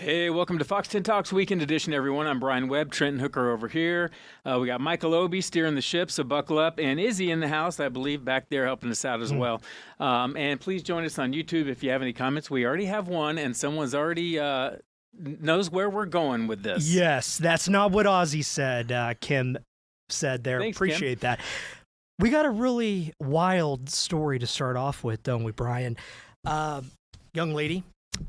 Hey, welcome to Fox 10 Talks Weekend Edition, everyone. I'm Brian Webb, Trenton Hooker over here. We got Michael Obie steering the ship, so buckle up. And Izzy in the house, I believe, back there helping us out as well. And please join us on YouTube if you have any comments. We already have one, and someone's already knows where we're going with this. Yes, that's not what Ozzy said. Kim said there. Thanks, Appreciate that. We got a really wild story to start off with, don't we, Brian? Young lady,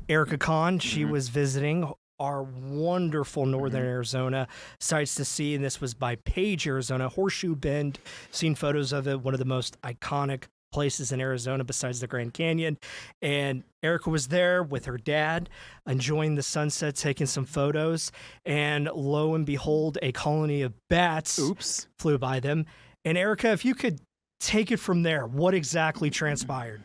Erica Kahn, she was visiting our wonderful northern Arizona sights to see, and this was by Page, Arizona. Horseshoe Bend, seen photos of it, one of the most iconic places in Arizona besides the Grand Canyon. And Erica was there with her dad, enjoying the sunset, taking some photos, and lo and behold, a colony of bats flew by them. And Erica, if you could take it from there, what exactly transpired?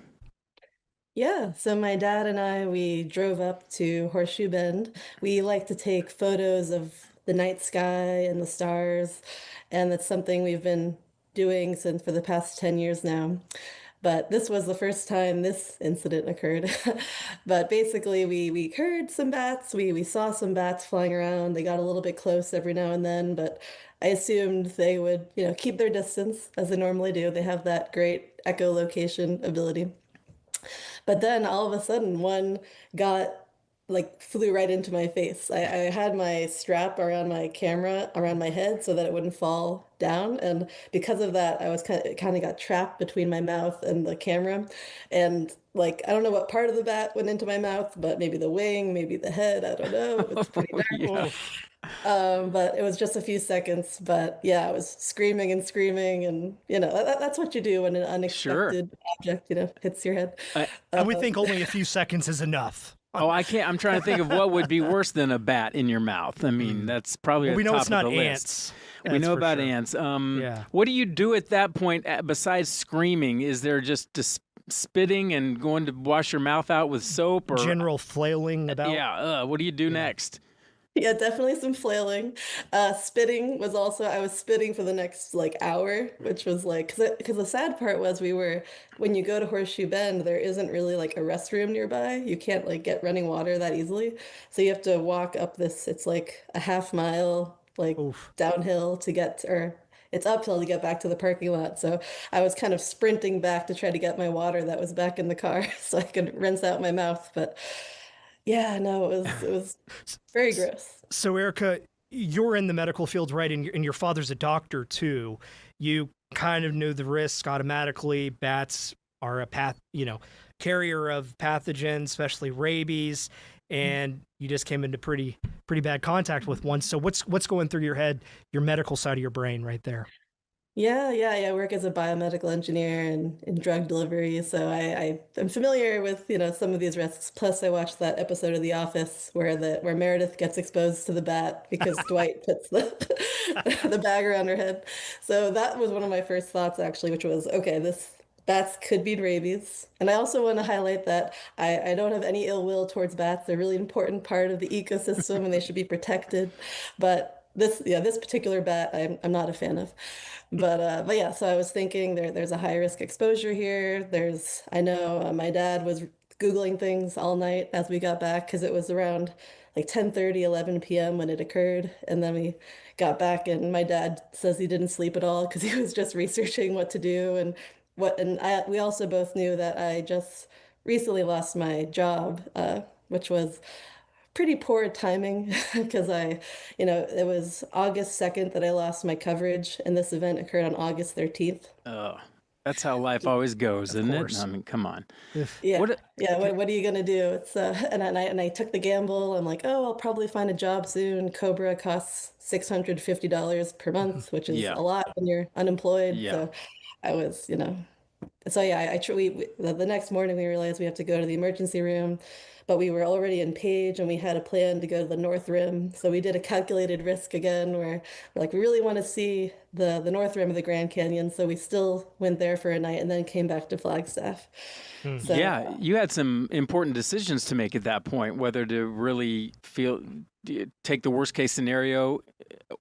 Yeah, so my dad and I, we drove up to Horseshoe Bend. We like to take photos of the night sky and the stars, and that's something we've been doing since for the past 10 years now. But this was the first time this incident occurred. But basically, we heard some bats, we saw some bats flying around. They got a little bit close every now and then, but I assumed they would, keep their distance as they normally do. They have that great echolocation ability. But then all of a sudden, one got flew right into my face. I had my strap around my camera around my head so that it wouldn't fall down, and because of that, I was kind of got trapped between my mouth and the camera, and I don't know what part of the bat went into my mouth, but maybe the wing, maybe the head. I don't know. It's pretty dark. But it was just a few seconds. But yeah, I was screaming and screaming, and that's what you do when an unexpected object hits your head. I would think only a few seconds is enough. Oh, I can't. I'm trying to think of what would be worse than a bat in your mouth. I mean, that's probably we at the know top it's not of the ants. list. We know about ants. What do you do at that point besides screaming? Is there just spitting and going to wash your mouth out with soap, or general flailing about? Yeah. What do you do next? Yeah, definitely some flailing. Spitting was also, I was spitting for the next hour, which was because the sad part was when you go to Horseshoe Bend, there isn't really a restroom nearby. You can't get running water that easily. So you have to walk up this, it's a half mile, downhill to or it's uphill to get back to the parking lot. So I was kind of sprinting back to try to get my water that was back in the car so I could rinse out my mouth. But yeah, no, it was very gross. So Erica, you're in the medical field, right? And your father's a doctor too. You kind of knew the risk automatically. Bats are a carrier of pathogens, especially rabies, and you just came into pretty bad contact with one. So what's going through your head, your medical side of your brain right there? Yeah. I work as a biomedical engineer in drug delivery, so I am familiar with some of these risks. Plus, I watched that episode of The Office where Meredith gets exposed to the bat because Dwight puts the bag around her head. So that was one of my first thoughts actually, which was okay, this bats could be rabies. And I also want to highlight that I don't have any ill will towards bats. They're a really important part of the ecosystem and they should be protected. But this particular bat, I'm not a fan of. But yeah, so I was thinking there's a high risk exposure here. I know my dad was Googling things all night as we got back because it was around 10:30, 11 p.m. when it occurred. And then we got back and my dad says he didn't sleep at all because he was just researching what to do we also both knew that I just recently lost my job, which was pretty poor timing because it was August 2nd that I lost my coverage, and this event occurred on August 13th. Oh, that's how life always goes, isn't it? I mean, come on. Yeah. What are you gonna do? It's and I took the gamble. I'm like, oh, I'll probably find a job soon. Cobra costs $650 per month, which is a lot when you're unemployed. Yeah. So I was, so yeah, the next morning we realized we have to go to the emergency room, but we were already in Page and we had a plan to go to the North Rim. So we did a calculated risk again where we really want to see the North Rim of the Grand Canyon. So we still went there for a night and then came back to Flagstaff. So, yeah, you had some important decisions to make at that point, whether to really take the worst case scenario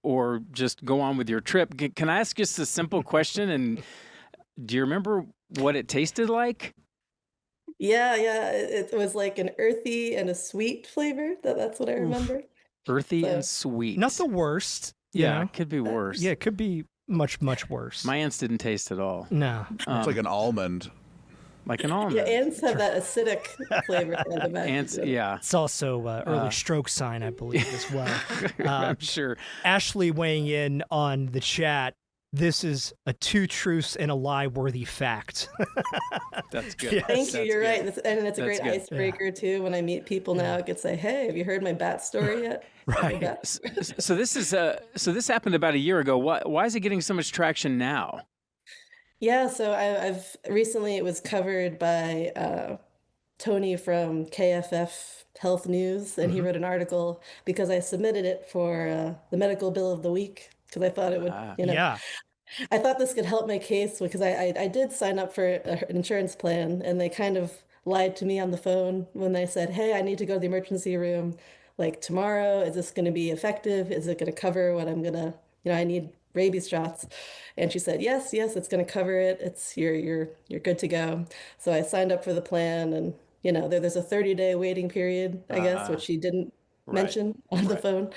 or just go on with your trip. Can I ask just a simple question? And do you remember what it tasted like? Yeah. It was like an earthy and a sweet flavor. That's what I Oof. remember. Earthy and So Not the sweet. worst, you Yeah, know? it could be Yeah, worse. it could be much, much worse. My ants didn't taste at all. No. It's like an almond. Like an yeah, almond. ants have that acidic flavor, I'd imagine. Ants, yeah. It's also early stroke sign, I believe, as well. I'm sure. Ashley weighing in on the chat. This is a two truths and a lie worthy fact. That's good. Yes. Thank you. That's You're good. right. And it's a That's great good. icebreaker too. When I meet people now, I could say, "Hey, have you heard my bat story yet?" Right. My bat- So this is so this happened about a year ago. Why is it getting so much traction now? Yeah. So I've recently it was covered by Tony from KFF Health News, and he wrote an article because I submitted it for the medical bill of the week because I thought it would, Ah. Yeah. I thought this could help my case because I did sign up for an insurance plan and they kind of lied to me on the phone when they said, "Hey, I need to go to the emergency room like tomorrow. Is this going to be effective? Is it going to cover what I'm going to, I need rabies shots." And she said, "Yes, it's going to cover it. It's you're good to go." So I signed up for the plan and there's a 30-day waiting period, I guess, which she didn't Right. mention on the Right. phone.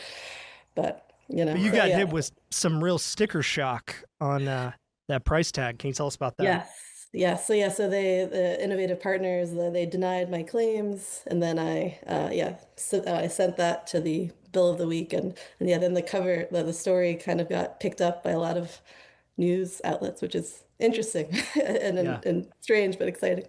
But But you so got yeah. hit with some real sticker shock on that price tag. Can you tell us about that? Yes. So the innovative partners, they denied my claims, and then I sent that to the bill of the week, and yeah, then the story kind of got picked up by a lot of news outlets, which is interesting and Yeah. and strange but exciting.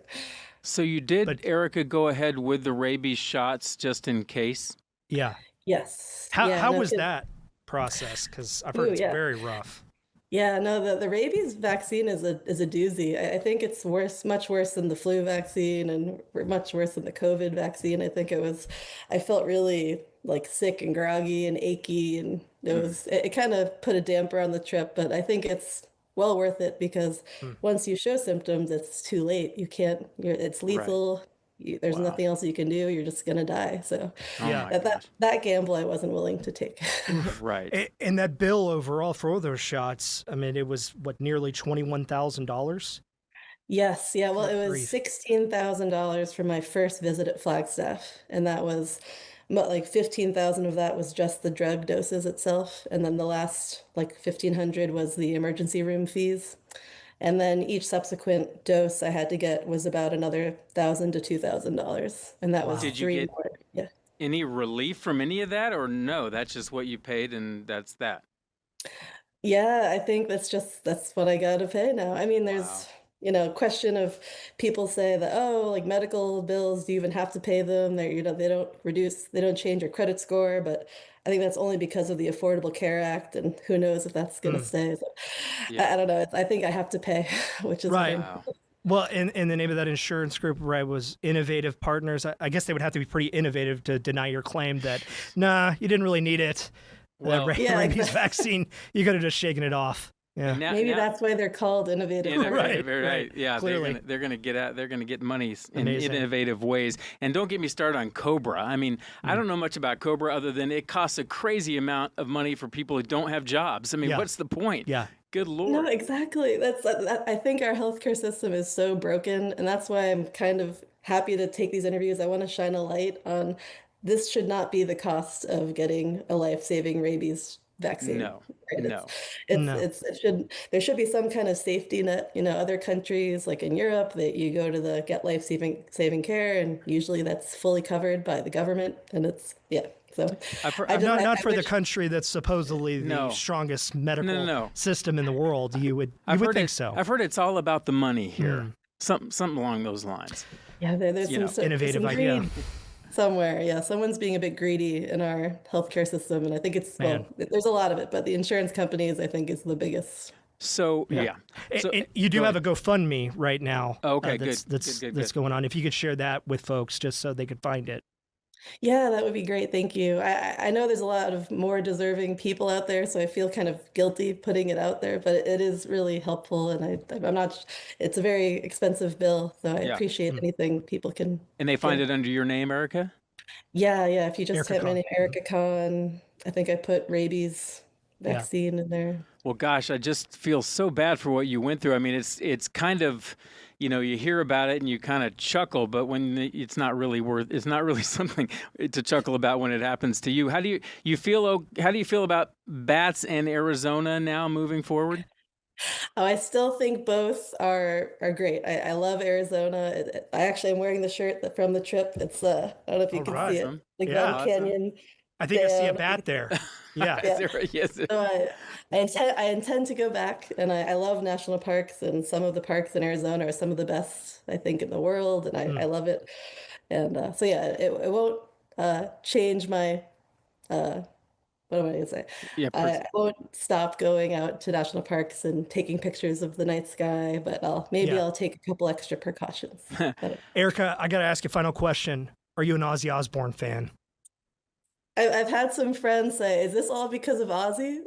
So you did, But- Erica, go ahead with the rabies shots just in case? Yeah. Yes. How Yeah, how no, was 'cause- that process? Because I've heard Ooh, it's yeah. very rough. Yeah, no, the rabies vaccine is a doozy. I think it's worse, much worse than the flu vaccine and much worse than the COVID vaccine. I felt really like sick and groggy and achy, and it kind of put a damper on the trip, but I think it's well worth it because once you show symptoms, it's too late. It's Right. lethal. There's Wow. nothing else you can do. You're just gonna die. So Oh Yeah. my that gosh. that gamble I wasn't willing to take. Right. And that bill overall for all those shots, I mean, it was what, nearly $21,000? Yes, yeah. Well, Good it was grief. $16,000 for my first visit at Flagstaff, and that was like 15,000 of that was just the drug doses itself, and then the last like 1,500 was the emergency room fees, and then each subsequent dose I had to get was about another $1,000 to $2,000, and that was Did you three get more. Yeah. any relief from any of that, or no? That's just what you paid, and that's that. Yeah, I think that's what I gotta pay now. I mean, Wow. there's, question of people say that, oh, like medical bills, do you even have to pay them? They don't change your credit score, but I think that's only because of the Affordable Care Act, and who knows if that's gonna stay. So Yeah. I don't know. I think I have to pay, which is Right. Wow. Well, and the name of that insurance group, right, was Innovative Partners. I guess they would have to be pretty innovative to deny your claim that, nah, you didn't really need it. Well, Yeah, Rabies exactly. vaccine, you could have just shaken it off. Yeah. Maybe that's why they're called innovative. Innovative, Right, right? Yeah, clearly. they're gonna get out. They're gonna get money in Amazing. innovative ways. And don't get me started on Cobra. I mean, I don't know much about Cobra other than it costs a crazy amount of money for people who don't have jobs. I mean, Yeah. what's the point? Yeah. Good No, Lord. exactly. I think our healthcare system is so broken, and that's why I'm kind of happy to take these interviews. I want to shine a light on this should not be the cost of getting a life-saving rabies vaccine. No, Right? no. No. There should be some kind of safety net. Other countries like in Europe that you go to the get life saving care, and usually that's fully covered by the government, and it's yeah. So I've heard- I I've just- Not, I- not I for the wish- country that's supposedly the No. strongest medical No. system in the world. You would heard think it- so. I've heard it's all about the money here. Something along those lines. Yeah, there's You know, innovative some idea. greed somewhere. Yeah, someone's being a bit greedy in our healthcare system, and I think Man. there's a lot of it, but the insurance companies, I think, is the biggest. So yeah. So And you do go have a ahead. GoFundMe right now. Oh, okay, that's, good, That's good. that's going on. If you could share that with folks, just so they could find it. Yeah, that would be great. Thank you. I know there's a lot of more deserving people out there, so I feel kind of guilty putting it out there, but it is really helpful, and I'm not. It's a very expensive bill, so I Yeah. appreciate anything people can. And they find it under your name, Erica? Yeah. If you just Erica type my Kahn. name, Erica Kahn, I think I put rabies Yeah. vaccine in there. Well, gosh, I just feel so bad for what you went through. I mean, it's kind of, you hear about it and you kind of chuckle, but when it's not really something to chuckle about when it happens to you. How do you feel about bats and Arizona now moving forward? Oh, I still think both are great. I love Arizona. I actually am wearing the shirt from the trip. It's I don't know if you All can right. see it, Awesome. the Yeah. Glen Canyon I think I see a down. bat there. Yeah. Is Yeah. there, yes. So I intend to go back, and I love national parks, and some of the parks in Arizona are some of the best I think in the world, and I love it. And so yeah, it won't change my what am I gonna say? Yeah. I won't stop going out to national parks and taking pictures of the night sky, but maybe Yeah. I'll take a couple extra precautions. But Erica, I got to ask you a final question. Are you an Ozzy Osbourne fan? I've had some friends say, "Is this all because of Ozzy?"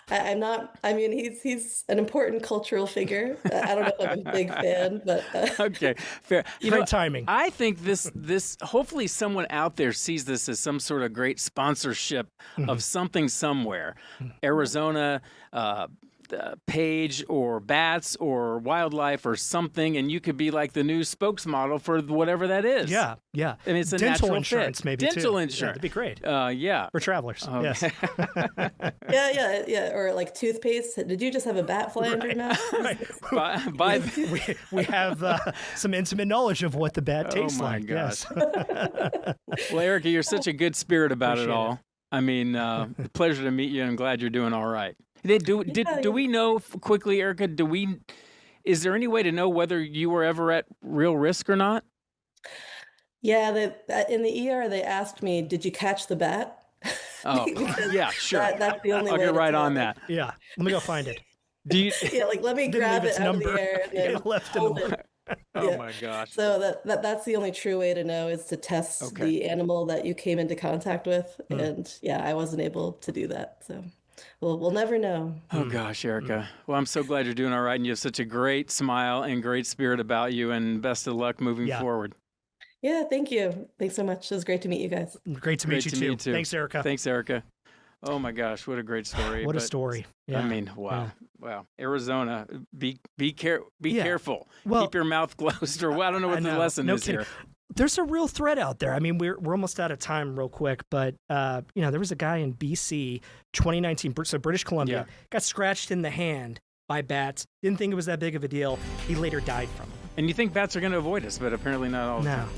I'm not. I mean, he's an important cultural figure. I don't know if I'm a big fan, but Okay, fair. Great timing. I think this hopefully someone out there sees this as some sort of great sponsorship of something somewhere. Arizona, Page or bats or wildlife or something, and you could be like the new spokesmodel for whatever that is. Yeah. Yeah. And it's a dental natural insurance, fit. maybe Dental too. insurance. Yeah, that'd be great Yeah. for travelers. Yes. yeah, or like toothpaste. Did you just have a bat fly under your mouth? By we have some intimate knowledge of what the bat tastes my like. gosh. Yes. Well, Erica, you're such a good spirit about it Appreciate all. I mean, pleasure to meet you. I'm glad you're doing all right. Do we know quickly, Erica? Is there any way to know whether you were ever at real risk or not? Yeah, in the ER they asked me, "Did you catch the bat?" Oh, Because yeah, sure. that's the only I'll way get to right tell. on that. Yeah. Let me go find it. Do you? Yeah, like let me Didn't grab leave it its out of number. the air and then It left in the hold it. Oh Yeah. my gosh. So that's the only true way to know is to test Okay. the animal that you came into contact with. And yeah, I wasn't able to do that. So we'll never know. Oh gosh, Erica. Well, I'm so glad you're doing all right, and you have such a great smile and great spirit about you. And best of luck moving Yeah. forward. Yeah, thank you. Thanks so much. It was great to meet you guys. Great to meet you Great to meet you too. too. Thanks, Erica. Thanks, Erica. Oh my gosh, what a great story! What a But, story. Yeah. I mean, wow, wow. Arizona, be Yeah. careful. Well- Keep your mouth closed, or I don't know what I the know. lesson No is kidding. here. There's a real threat out there. I mean, we're almost out of time real quick, but there was a guy in BC, 2019, so British Columbia, got scratched in the hand by bats. Didn't think it was that big of a deal. He later died from it. And you think bats are going to avoid us, but apparently not all the time. No.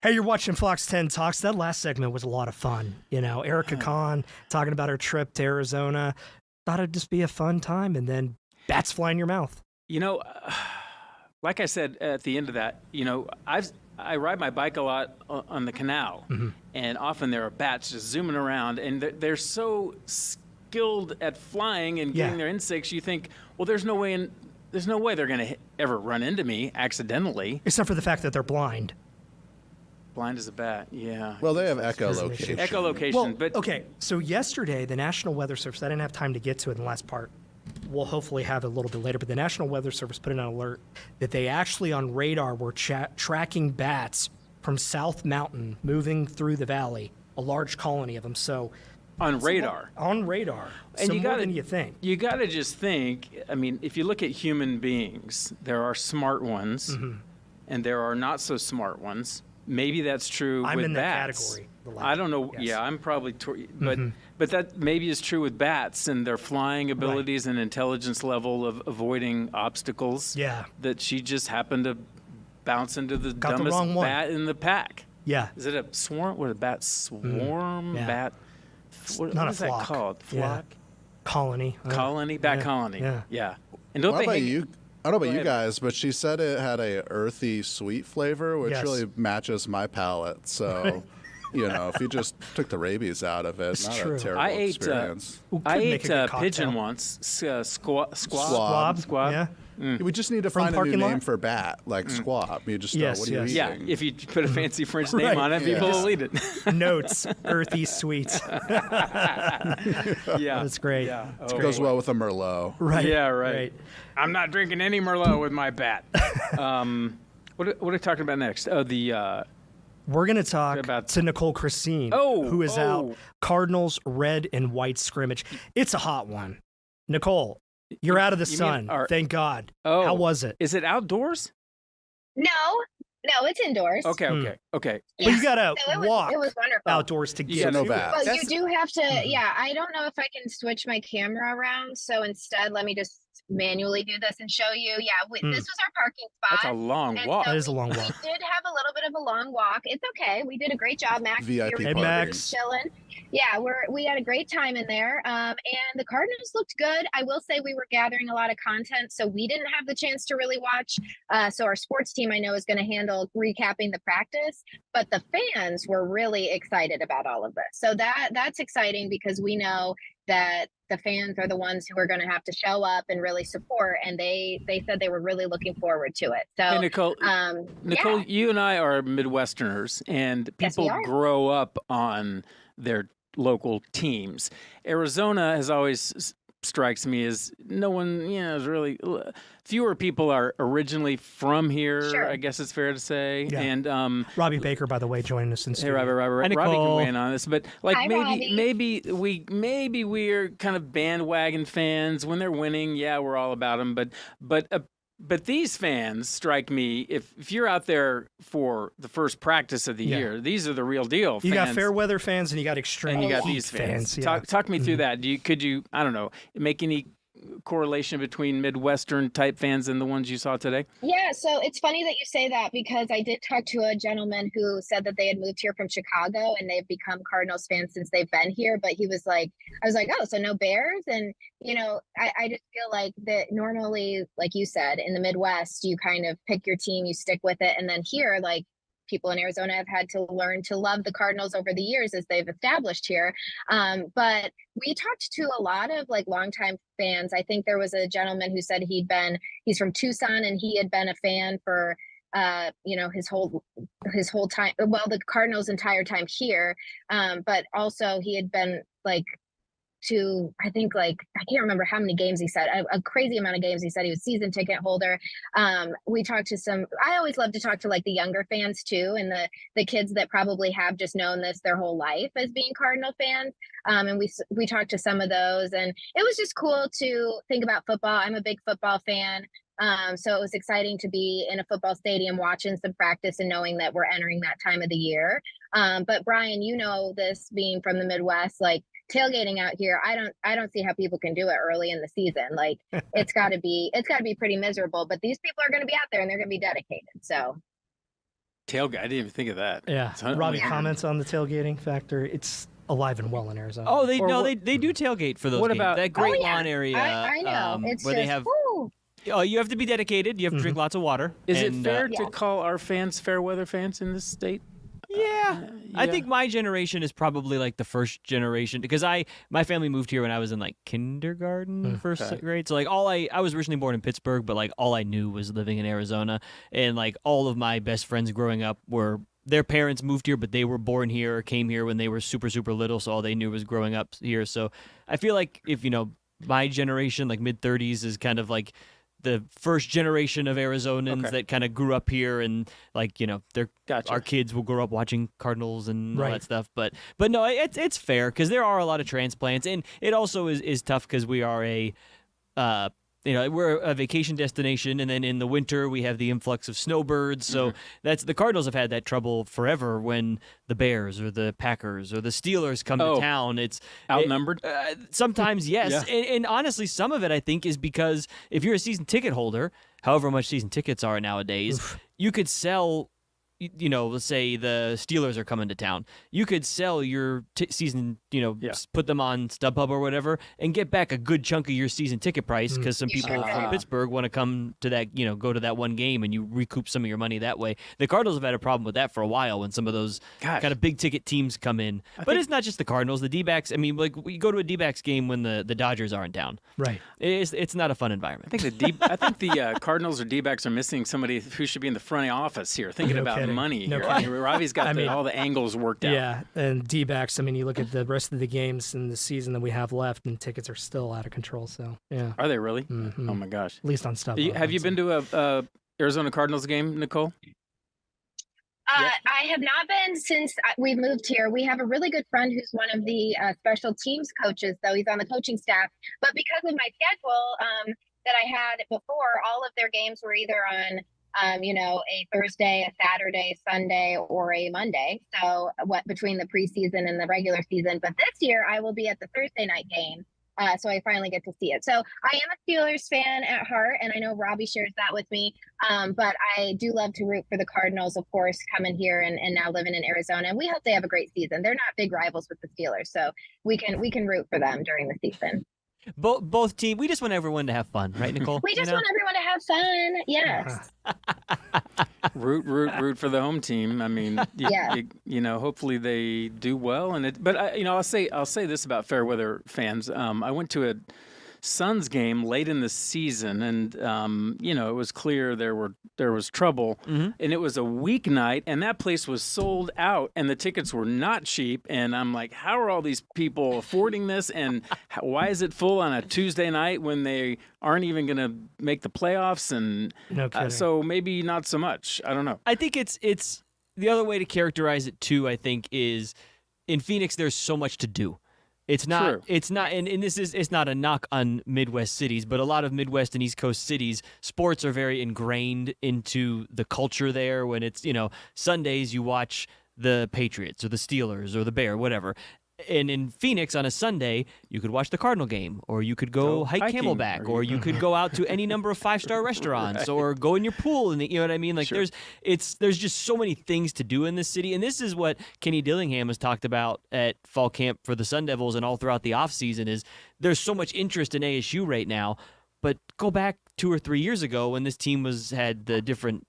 Hey, you're watching Fox 10 Talks. That last segment was a lot of fun. You know, Erica Kahn talking about her trip to Arizona. Thought it'd just be a fun time, and then bats fly in your mouth. You know, like I said at the end of that, you know, I ride my bike a lot on the canal, and often there are bats just zooming around, and they're so skilled at flying and getting their insects. You think, well, there's no way they're going to ever run into me accidentally. Except for the fact that they're blind. Blind as a bat, yeah. Well, they have echolocation. Echolocation, Well, but okay, so yesterday, the National Weather Service, I didn't have time to get to it in the last part. We'll hopefully have it a little bit later, but the National Weather Service put in an alert that they actually on radar were tracking bats from South Mountain moving through the valley, a large colony of them. So on radar. On radar. And so you more gotta, than you think. You got to just think, I mean, if you look at human beings, there are smart ones and there are not so smart ones. Maybe that's true I'm with in that bats. category. I don't know. Yes. Yeah, I'm probably, but that maybe is true with bats and their flying abilities and intelligence level of avoiding obstacles. Yeah. That she just happened to bounce into the Got the dumbest wrong one. bat in the pack. Yeah. Is it a swarm? What, a bat swarm? Yeah. Bat? What, not what a is that flock. called? Yeah. Flock? Colony. Colony? Bat yeah. colony. Yeah. Yeah. And don't Well, they how about hang- you? I don't know about you ahead. guys, but she said it had a earthy, sweet flavor, which Yes. really matches my palate. So, you know, if you just took the rabies out of it, It's not true. a terrible I ate, experience. Ooh, I could make ate a good pigeon cocktail. once. Squab. Squab. Yeah. We just need to From find a new parking lot? name for bat, like squab. You just Yes, know what are yes. you Yeah, eating? if you put a fancy French name Right. on it, Yeah. people will eat it. Notes, earthy, sweet. Yeah, That's great. Yeah, That's It goes well with a Merlot. Right. Yeah, right. I'm not drinking any Merlot with my bat. What are we talking about next? Oh, the We're going to talk About- to Nicole Christine, Oh, who is out oh. Cardinals red and white scrimmage. It's a hot one. Nicole, you're out of the you mean sun. our- Thank God. Oh. How was it? is it outdoors? No, it's indoors. Okay, Hmm. okay. Well, you got to So walk it was wonderful. outdoors to You get got no to bad. it. Well, That's- you do have to, yeah, I don't know if I can switch my camera around. So instead, let me just manually do this and show you. Yeah, this was our parking spot. That's a long And walk. so That is a long we walk. did have a little bit of a long walk. It's okay. We did a great job, Max. VIP You were Hey, party. Max. chilling. Yeah, we had a great time in there. And the Cardinals looked good. I will say we were gathering a lot of content, so we didn't have the chance to really watch. So our sports team, I know, is going to handle recapping the practice, but the fans were really excited about all of this. So that's exciting because we know that the fans are the ones who are going to have to show up and really support. And they said they were really looking forward to it. So, Hey, Nicole, yeah. you and I are Midwesterners, and Yes, we people are. grow up on their local teams. Arizona has always strikes me as no one, is really fewer people are originally from here. Sure. I guess it's fair to say. Yeah. And Robbie Baker, by the way, joining us in hey, studio. Robbie can Nicole. weigh in on this, but like Hi, Robbie. maybe we're kind of bandwagon fans when they're winning. Yeah, we're all about them, but these fans strike me, if you're out there for the first practice of the Yeah. year, these are the real deal You got fans. fair weather fans and you got extreme And you got heat these fans. yeah. Talk me through that. Could you, I don't know, make any correlation between Midwestern type fans and the ones you saw today? Yeah, so it's funny that you say that because I did talk to a gentleman who said that they had moved here from Chicago and they've become Cardinals fans since they've been here. But he was like, I was like, oh, so no Bears? And, I just feel like that normally, like you said, in the Midwest, you kind of pick your team, you stick with it. And then here, like, people in Arizona have had to learn to love the Cardinals over the years as they've established here. But we talked to a lot of like longtime fans. I think there was a gentleman who said he's from Tucson and he had been a fan for his whole time, well, the Cardinals' entire time here. But also he had been like to, I think, like, I can't remember how many games he said, a crazy amount of games. He said he was season ticket holder. We talked to I always love to talk to like the younger fans too, and the kids that probably have just known this their whole life as being Cardinal fans. And we talked to some of those, and it was just cool to think about football. I'm a big football fan. So it was exciting to be in a football stadium watching some practice and knowing that we're entering that time of the year. But Brian, this being from the Midwest, like tailgating out here, I don't see how people can do it early in the season. Like it's gotta be pretty miserable, but these people are going to be out there and they're going to be dedicated. So Tailgate. I didn't even think of that. Yeah. It's un- Robbie only- comments on the tailgating factor. It's alive and well in Arizona. Oh, they Or no, what- they do tailgate for those What games. about- That great Oh, yeah. lawn area? I know. It's where just, they have. woo. Oh, you have to be dedicated. You have to drink lots of water. Is and, it fair Yeah. to call our fans fair weather fans in this state? Yeah. I yeah. think my generation is probably like the first generation because my family moved here when I was in like kindergarten, first Okay. grade. So like I was originally born in Pittsburgh, but like all I knew was living in Arizona, and like all of my best friends growing up were their parents moved here, but they were born here or came here when they were super super little, so all they knew was growing up here. So I feel like if my generation, like mid 30s, is kind of like the first generation of Arizonans Okay. that kind of grew up here, and like they're Gotcha. our kids will grow up watching Cardinals and all Right. that stuff. But no, it's fair because there are a lot of transplants, and it also is tough because we are we're a vacation destination, and then in the winter we have the influx of snowbirds. So that's the Cardinals have had that trouble forever when the Bears or the Packers or the Steelers come Oh. to town. Outnumbered? Sometimes, yes. Yeah. And honestly, some of it, I think, is because if you're a season ticket holder, however much season tickets are nowadays, you could sell, let's say the Steelers are coming to town. You could sell your season, put them on StubHub or whatever, and get back a good chunk of your season ticket price because some people from Pittsburgh want to come to that, go to that one game, and you recoup some of your money that way. The Cardinals have had a problem with that for a while when some of those Gosh. kind of big ticket teams come in. But it's not just the Cardinals. The D-backs, I mean, like we go to a D-backs game when the Dodgers aren't down. Right. It's not a fun environment. I think the Cardinals or D-backs are missing somebody who should be in the front office here, thinking No about kidding. money. No here. kidding. Robbie's got I mean- all the angles worked out. Yeah, and D-backs, I mean, you look at the rest of the games in the season that we have left, and tickets are still out of control. So, yeah, Are they really? Mhm. Oh my gosh. at least on stuff. Have you been to a Arizona Cardinals game, Nicole? I have not been since we've moved here. We have a really good friend who's one of the special teams coaches, though he's on the coaching staff. But because of my schedule that I had before, all of their games were either on, a Thursday, a Saturday, Sunday, or a Monday. So between the preseason and the regular season. But this year I will be at the Thursday night game. So I finally get to see it. So I am a Steelers fan at heart, and I know Robbie shares that with me. But I do love to root for the Cardinals, of course, coming here and now living in Arizona. And we hope they have a great season. They're not big rivals with the Steelers, so we can root for them during the season. Both teams. We just want everyone to have fun, right, Nicole? We just want everyone to have fun. Yes. Root for the home team. I mean, Yeah. hopefully they do well. But I'll say this about fair weather fans. I went to a Suns game late in the season, and it was clear there was trouble, and it was a weeknight, and that place was sold out, and the tickets were not cheap. And I'm like, how are all these people affording this? And why is it full on a Tuesday night when they aren't even going to make the playoffs? And No kidding. so maybe not so much. I don't know. I think it's the other way to characterize it too. I think is in Phoenix there's so much to do. It's not. True. It's not. And it's not a knock on Midwest cities, but a lot of Midwest and East Coast cities, sports are very ingrained into the culture there. When it's Sundays, you watch the Patriots or the Steelers or the Bear, whatever. And in Phoenix on a Sunday, you could watch the Cardinal game, or you could go hike hiking, Camelback, or or you could go out to any number of 5-star restaurants, or go in your pool. And you know what I mean? Like Sure. there's just so many things to do in this city, and this is what Kenny Dillingham has talked about at fall camp for the Sun Devils and all throughout the offseason is there's so much interest in ASU right now. But go back 2 or 3 years ago when this team had the different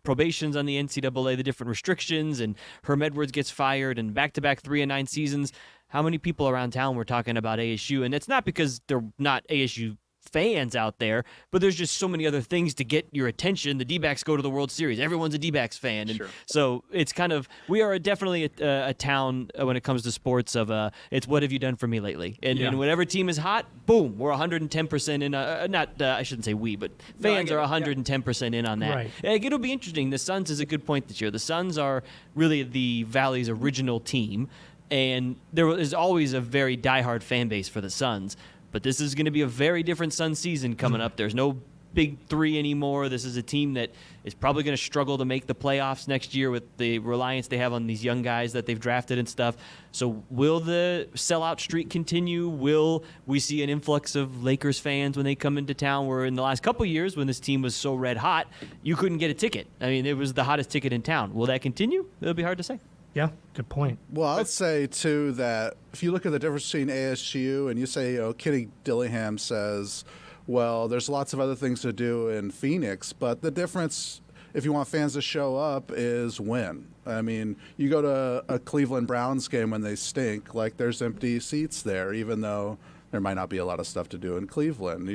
probations on the NCAA, the different restrictions, and Herm Edwards gets fired, and back-to-back 3-9 seasons. How many people around town were talking about ASU? And it's not because they're not ASU fans out there, but there's just so many other things to get your attention. The D-backs go to the World Series. Everyone's a D-backs fan. And Sure. so it's kind of, we are definitely a town when it comes to sports of, it's what have you done for me lately? And whatever team is hot, boom, we're 110% in, I shouldn't say we, but fans are 110% in on that. Right. It'll be interesting. The Suns is a good point this year. The Suns are really the Valley's original team, and there is always a very diehard fan base for the Suns. But this is going to be a very different Suns season coming up. There's no big three anymore. This is a team that is probably going to struggle to make the playoffs next year with the reliance they have on these young guys that they've drafted and stuff. So will the sellout streak continue? Will we see an influx of Lakers fans when they come into town, where in the last couple of years when this team was so red hot, you couldn't get a ticket? I mean, it was the hottest ticket in town. Will that continue? It'll be hard to say. Yeah, good point. Well, I'd say, too, that if you look at the difference between ASU and you say, Kenny Dillingham says, well, there's lots of other things to do in Phoenix, but the difference, if you want fans to show up, is win. I mean, you go to a Cleveland Browns game when they stink, like there's empty seats there, even though there might not be a lot of stuff to do in Cleveland.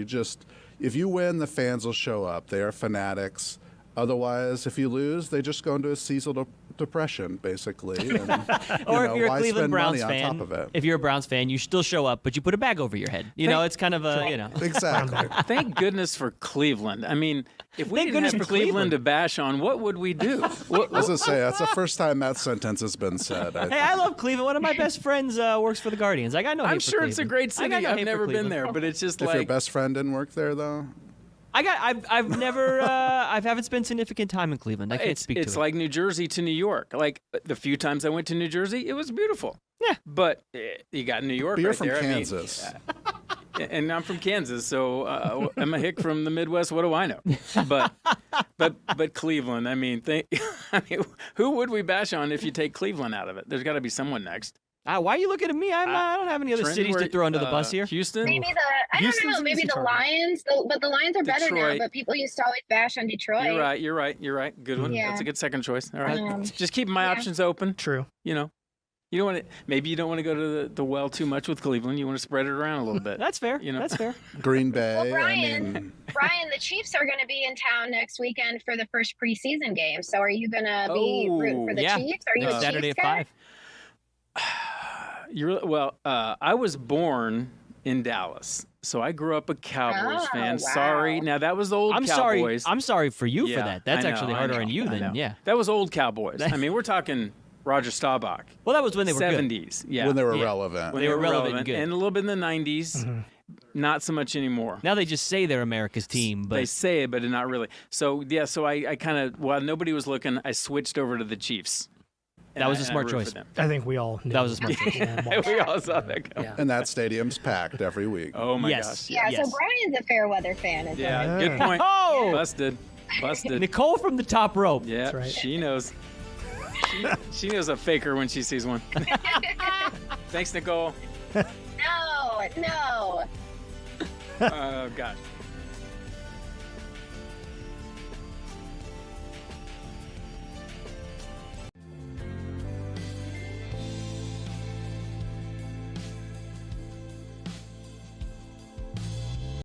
If you win, the fans will show up. They are fanatics. Otherwise, if you lose, they just go into a seasonal depression, basically. And, Or if you're a why Cleveland spend Browns money on fan, top of it? if you're a Browns fan, you still show up, but you put a bag over your head. It's kind of a, Exactly. Thank goodness for Cleveland. I mean, if we Thank didn't goodness have for Cleveland Cleveland. to bash on, what would we do? I was going to say, that's the first time that sentence has been said. Hey, I love Cleveland. One of my best friends works for the Guardians. I got no hate I'm for sure it's a Cleveland. great I got city. no I've hate for never been Cleveland. there, but it's just If your like best friend didn't work there, though? I've never I haven't spent significant time in Cleveland. I can't speak to it. it's like New Jersey to New York. Like the few times I went to New Jersey, it was beautiful. Yeah. But you got New York But you're right from there. Kansas. And I'm from Kansas, so I'm a hick from the Midwest. What do I know? But Cleveland. I mean, who would we bash on if you take Cleveland out of it? There's got to be someone next. Why are you looking at me? I don't have any other Trenton, cities to throw under the bus here. Houston. Maybe I don't Houston's know, an maybe easy the target. Lions, but the Lions are better now, Detroit. but people used to always bash on Detroit. You're right. Good one. Yeah. That's a good second choice. All right. Just keeping my yeah. options open. True. You don't want to. Maybe you don't want to go to the well too much with Cleveland. You want to spread it around a little bit. That's fair. You know? That's fair. Green Bay. Well, I mean, Brian, the Chiefs are going to be in town next weekend for the first preseason game. So are you going to be rooting for the yeah. Chiefs? Are you a Saturday Chiefs at guy? 5. I was born in Dallas, so I grew up a Cowboys fan. wow. Sorry, now that was the old I'm Cowboys. sorry. I'm sorry for you for Yeah, that. That's I know, actually I harder know, on you I than know. yeah. That was old Cowboys. I mean, we're talking Roger Staubach. Well, that was when they were good. 70s. Yeah, when they were Yeah. relevant. When they were relevant and good. and a little bit in the 90s. Not so much anymore. Now they just say they're America's team, but They say it, but not really. So I kind of, while nobody was looking, I switched over to the Chiefs. That was a And I smart root for choice. them. I think we all knew That was a smart choice. Yeah, We all saw that coming. yeah. And that stadium's packed every week. Oh my Yes. gosh. Yeah, Yes. so Brian's a fair weather fan. Is Yeah, Yeah. good point. Oh! Busted. Nicole from the top rope. Yeah, That's right. she knows. She knows a faker when she sees one. Thanks, Nicole. No. Oh, gosh.